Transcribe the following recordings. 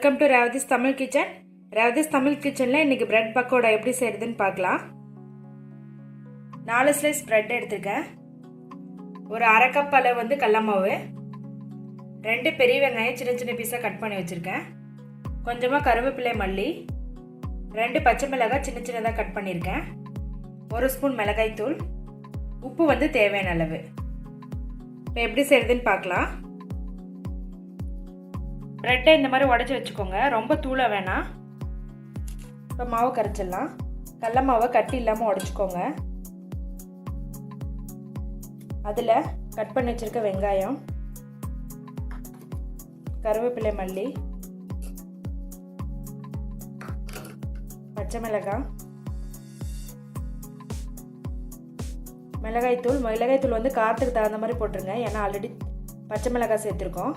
Welcome to Revathi's Tamil kitchen. Revathi's Tamil கிச்சனில் இன்றைக்கி bread pakoda எப்படி செய்கிறதுன்னு பார்க்கலாம். 4 ஸ்லைஸ் பிரெட் எடுத்துருக்கேன். ஒரு அரை கப் அளவு வந்து கடல மாவு, 2 பெரிய வெங்காயம் சின்ன சின்ன பீஸாக கட் பண்ணி வச்சுருக்கேன், கொஞ்சமாக கருவேப்பிலை மல்லி, 2 பச்சை மிளகாய் சின்ன சின்னதாக கட் பண்ணியிருக்கேன், 1 ஸ்பூன் மிளகாய் தூள், உப்பு வந்து தேவையான அளவு. இப்போ எப்படி செய்கிறதுன்னு பார்க்கலாம். பிரெட்டை இந்த மாதிரி உடச்சி வச்சுக்கோங்க, ரொம்ப தூள வேணாம். இப்போ மாவு கரைச்சிடலாம். கடல மாவை கட்டி இல்லாமல் உடச்சிக்கோங்க. அதில் கட் பண்ணி வச்சுருக்க வெங்காயம், கருவேப்பிலை மல்லி, பச்சை மிளகாய், மிளகாய்த்தூள். மிளகாய்த்தூள் வந்து காரத்துக்கு தகுந்த மாதிரி போட்டுருங்க, ஏன்னா ஆல்ரெடி பச்சை மிளகாய் சேர்த்துருக்கோம்.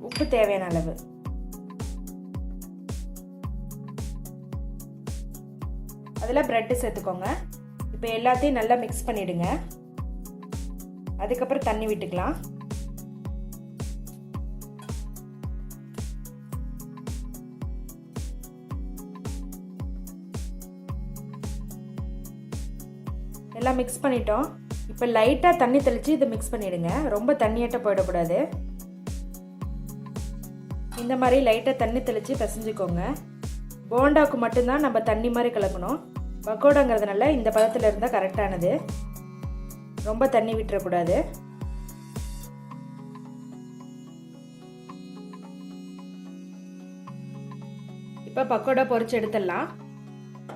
உப்பு தேவையான அளவு. அதில் பிரெட்டு சேர்த்துக்கோங்க. இப்போ எல்லாத்தையும் நல்லா மிக்ஸ் பண்ணிவிடுங்க. அதுக்கப்புறம் தண்ணி விட்டுக்கலாம். எல்லாம் மிக்ஸ் பண்ணிட்டோம். இப்போ லைட்டாக தண்ணி தெளித்து இதை மிக்ஸ் பண்ணிவிடுங்க. ரொம்ப தண்ணியாட்ட போயிடக்கூடாது. இந்த மாதிரி லைட்டாக தண்ணி தெளித்து பிசைஞ்சிக்கோங்க. போண்டாவுக்கு மட்டும்தான் நம்ம தண்ணி மாதிரி கலக்கணும். பக்கோடாங்கிறதுனால இந்த பதத்தில் இருந்தால் கரெக்டானது. ரொம்ப தண்ணி விட்டுறக்கூடாது. இப்போ பக்கோடா பொரிச்சு எடுத்துடலாம்.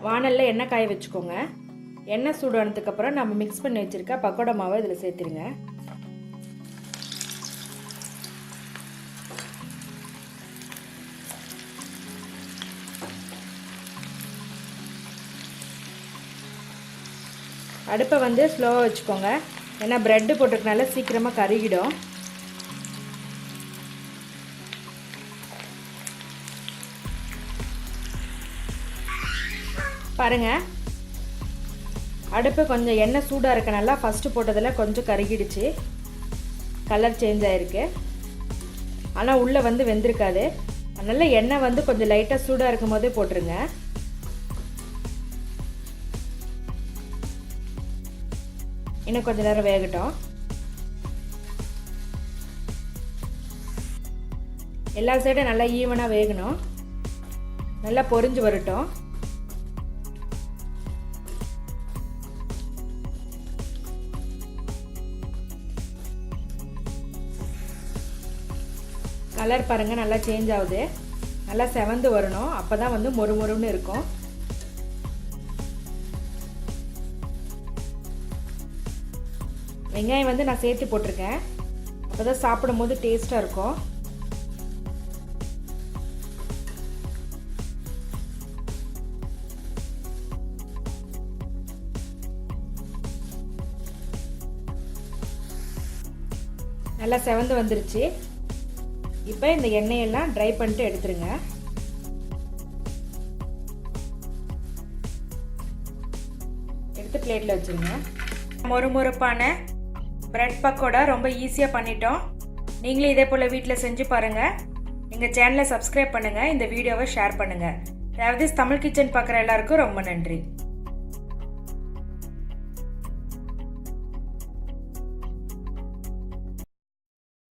வானலில் எண்ணெய் காய வச்சுக்கோங்க. எண்ணெய் சூடானதுக்கப்புறம் நம்ம மிக்ஸ் பண்ணி வச்சுருக்க பக்கோடா மாவை இதில் சேர்த்துருங்க. அடுப்பை வந்து ஸ்லோவாக வச்சுக்கோங்க, ஏன்னா ப்ரெட்டு போட்டுக்கனால சீக்கிரமாக கருகிடும். பாருங்கள், அடுப்பு கொஞ்சம் எண்ணெய் சூடாக இருக்கனால ஃபஸ்ட்டு போட்டதில் கொஞ்சம் கருகிடுச்சு, கலர் சேஞ்ச் ஆகிருக்கு. ஆனால் உள்ளே வந்து வெந்திருக்காது. அதனால் எண்ணெய் வந்து கொஞ்சம் லைட்டாக சூடாக இருக்கும் போதே போட்டுருங்க. இன்னும் கொஞ்சம் நேரம் வேகட்டும். எல்லா சைடும் நல்லா ஈவனாக வேகணும். நல்லா பொரிஞ்சு வரட்டும். கலர் பாருங்கள், நல்லா சேஞ்ச் ஆகுது. நல்லா செவந்து வரணும். அப்போ தான் வந்து மொறு மொறுன்னு இருக்கும். வெங்காயம் வந்து நான் சேர்த்து போட்டிருக்கேன், அப்போ தான் சாப்பிடும் போது டேஸ்ட்டாக இருக்கும். நல்லா செவந்து வந்துருச்சு. இப்போ இந்த எண்ணெயெல்லாம் ட்ரை பண்ணிட்டு எடுத்துருங்க. எடுத்து பிளேட்டில் வச்சுருங்க. மொறுமொறுப்பான பிரெட் பக்கோடா ரொம்ப ஈஸியாக பண்ணிட்டோம். நீங்களும் இதே போல் வீட்டில் செஞ்சு பாருங்கள். எங்கள் சேனலை சப்ஸ்கிரைப் பண்ணுங்கள், இந்த வீடியோவை ஷேர் பண்ணுங்கள். ரேவதிஸ் தமிழ் கிச்சன் பார்க்குற எல்லாருக்கும் ரொம்ப நன்றி.